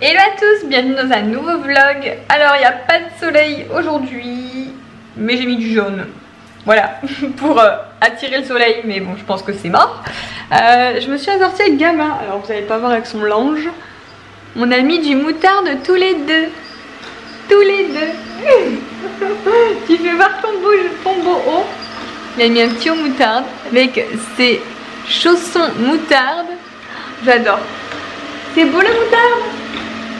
Hello à tous, bienvenue dans un nouveau vlog. Alors il n'y a pas de soleil aujourd'hui, mais j'ai mis du jaune. Voilà, pour attirer le soleil, mais bon je pense que c'est mort. Je me suis assortie avec Gabin, alors vous n'allez pas voir avec son linge. On a mis du moutarde tous les deux. Tous les deux. Tu fais voir ton beau haut. Il a mis un petit haut moutarde avec ses chaussons moutarde. J'adore. C'est beau la moutarde?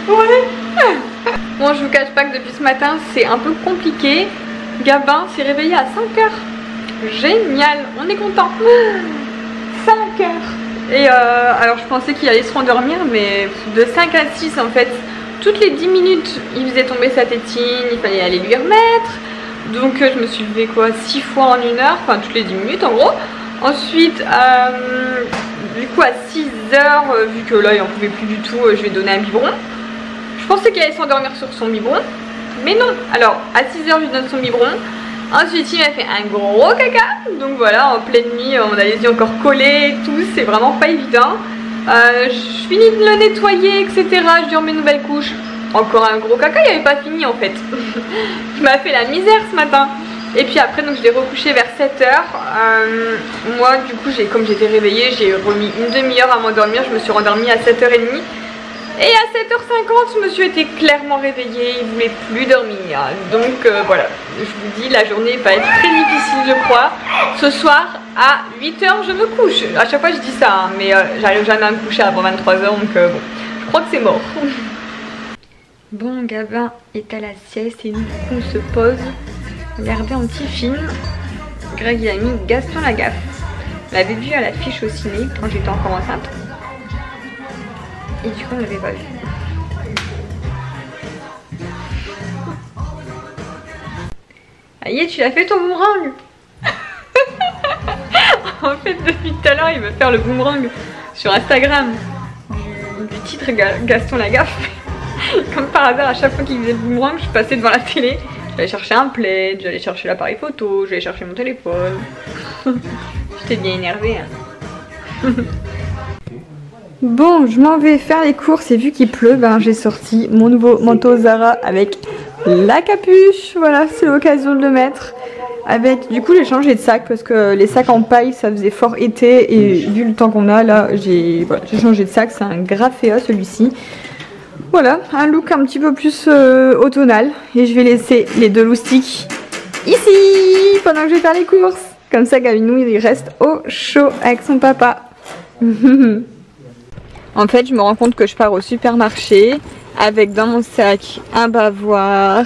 Ouais. Bon, je vous cache pas que depuis ce matin c'est un peu compliqué. Gabin s'est réveillé à 5h. Génial, on est content. 5h. Et alors je pensais qu'il allait se rendormir, mais de 5 à 6 en fait, toutes les 10 minutes il faisait tomber sa tétine, il fallait aller lui remettre. Donc je me suis levée quoi 6 fois en 1 heure, enfin toutes les 10 minutes en gros. Ensuite du coup à 6h, vu que là il en pouvait plus du tout, je lui ai donné un biberon. Je pensais qu'il allait s'endormir sur son biberon, mais non. Alors à 6h je lui donne son biberon. Ensuite il m'a fait un gros caca. Donc voilà, en pleine nuit on a les yeux encore collés et tout, c'est vraiment pas évident. Je finis de le nettoyer etc, je lui remets une nouvelle couche. Encore un gros caca, il avait pas fini en fait. Je m'a fait la misère ce matin. Et puis après donc je l'ai recouché vers 7h. Moi du coup comme j'étais réveillée, j'ai remis une demi-heure à m'endormir. Je me suis rendormie à 7h30. Et à 7h50 monsieur était clairement réveillé, il voulait plus dormir. Donc voilà, je vous dis la journée va être très difficile je crois. Ce soir à 8h je me couche. À chaque fois je dis ça hein, mais j'arrive jamais à me coucher avant 23h donc bon, je crois que c'est mort. Bon, Gabin est à la sieste et nous du coup on se pose, regarder un petit film. Greg il a mis Gaston Lagaffe. On l'avait vu à l'affiche au ciné quand j'étais encore enceinte. Et du coup on l'avait pas vu. Ah y est, tu l'as fait ton boomerang. En fait depuis tout à l'heure il veut faire le boomerang sur Instagram du titre Gaston Lagaffe. Comme par hasard, à chaque fois qu'il faisait le boomerang, je passais devant la télé. J'allais chercher un plaid, j'allais chercher l'appareil photo, j'allais chercher mon téléphone. J'étais bien énervée. Hein. Bon, je m'en vais faire les courses et vu qu'il pleut, ben, j'ai sorti mon nouveau manteau Zara avec la capuche. Voilà, c'est l'occasion de le mettre. Avec, du coup, j'ai changé de sac parce que les sacs en paille, ça faisait fort été. Et vu le temps qu'on a, là, j'ai changé de sac. C'est un Grafea celui-ci. Voilà, un look un petit peu plus automnal. Et je vais laisser les deux loustiques ici pendant que je vais faire les courses. Comme ça, Gabinou, il reste au chaud avec son papa. En fait, je me rends compte que je pars au supermarché avec dans mon sac un bavoir,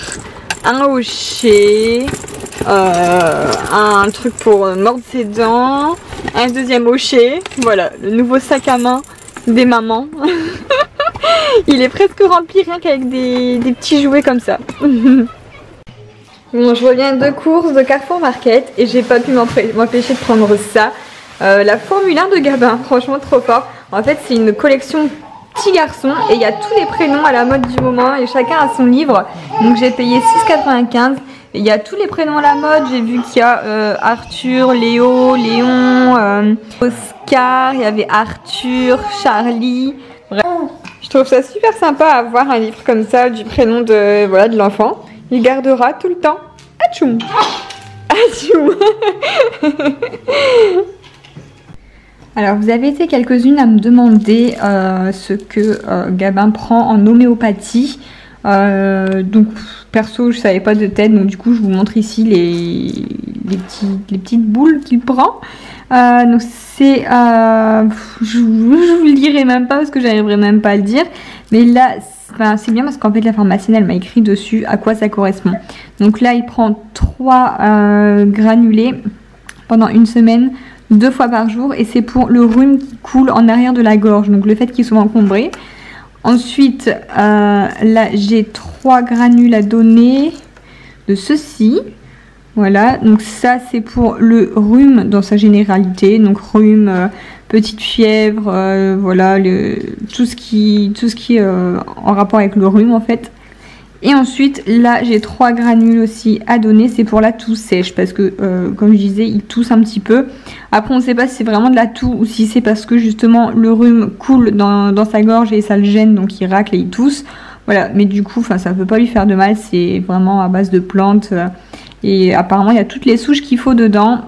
un hochet, un truc pour mordre ses dents, un deuxième hochet. Voilà, le nouveau sac à main des mamans. Il est presque rempli rien qu'avec des petits jouets comme ça. Bon, je reviens de courses de Carrefour Market et j'ai pas pu m'empêcher de prendre ça. La Formule 1 de Gabin, franchement trop fort. En fait c'est une collection petit garçon et il y a tous les prénoms à la mode du moment et chacun a son livre. Donc j'ai payé 6,95 et il y a tous les prénoms à la mode. J'ai vu qu'il y a Arthur, Léo, Léon, Oscar, il y avait Arthur, Charlie. Bref, je trouve ça super sympa à avoir un livre comme ça du prénom de voilà, de l'enfant. Il gardera tout le temps. Atchoum. Atchoum. Alors vous avez été quelques-unes à me demander ce que Gabin prend en homéopathie. Donc perso je savais pas de tête, donc du coup je vous montre ici les petites boules qu'il prend. Donc c'est je vous le dirai même pas parce que j'arriverai même pas à le dire. Mais là c'est bien parce qu'en fait la pharmacienne elle m'a écrit dessus à quoi ça correspond. Donc là il prend 3 granulés pendant 1 semaine. 2 fois par jour et c'est pour le rhume qui coule en arrière de la gorge, donc le fait qu'il soit encombré. Ensuite là j'ai 3 granules à donner de ceci. Voilà, donc ça c'est pour le rhume dans sa généralité, donc rhume, petite fièvre, voilà tout ce qui est en rapport avec le rhume en fait. Et ensuite là j'ai 3 granules aussi à donner, c'est pour la toux sèche parce que comme je disais il tousse un petit peu. Après on ne sait pas si c'est vraiment de la toux ou si c'est parce que justement le rhume coule dans sa gorge et ça le gêne, donc il racle et il tousse. Voilà, mais du coup ça ne peut pas lui faire de mal, c'est vraiment à base de plantes et apparemment il y a toutes les souches qu'il faut dedans.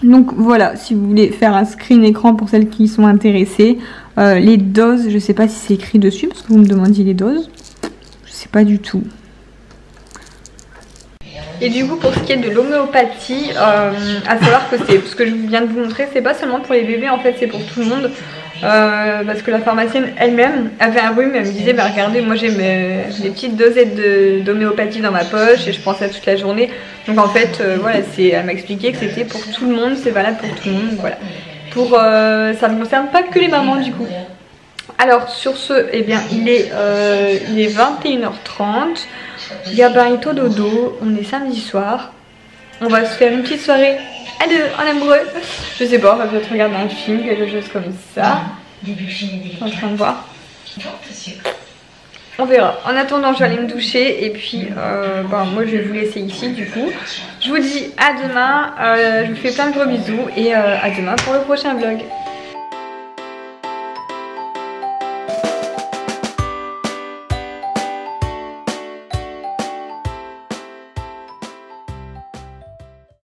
Donc voilà, si vous voulez faire un screen écran pour celles qui sont intéressées. Les doses, je sais pas si c'est écrit dessus parce que vous me demandiez les doses. Je sais pas du tout. Et du coup pour ce qui est de l'homéopathie, à savoir que c'est ce que je viens de vous montrer, c'est pas seulement pour les bébés, en fait c'est pour tout le monde. Parce que la pharmacienne elle-même avait un rhume, elle me disait bah regardez moi j'ai mes petites dosettes d'homéopathie dans ma poche et je prends ça toute la journée. Donc en fait voilà, elle m'a expliqué que c'était pour tout le monde, c'est valable pour tout le monde, voilà. Ça ne concerne pas que les mamans du coup. Alors sur ce, eh bien il est 21h30, gabarito dodo, on est samedi soir, on va se faire une petite soirée à deux en amoureux, je sais pas, on va peut-être regarder un film, quelque chose comme ça. Je suis en train de voir. On verra. En attendant je vais aller me doucher et puis moi je vais vous laisser ici du coup. Je vous dis à demain, je vous fais plein de gros bisous et à demain pour le prochain vlog.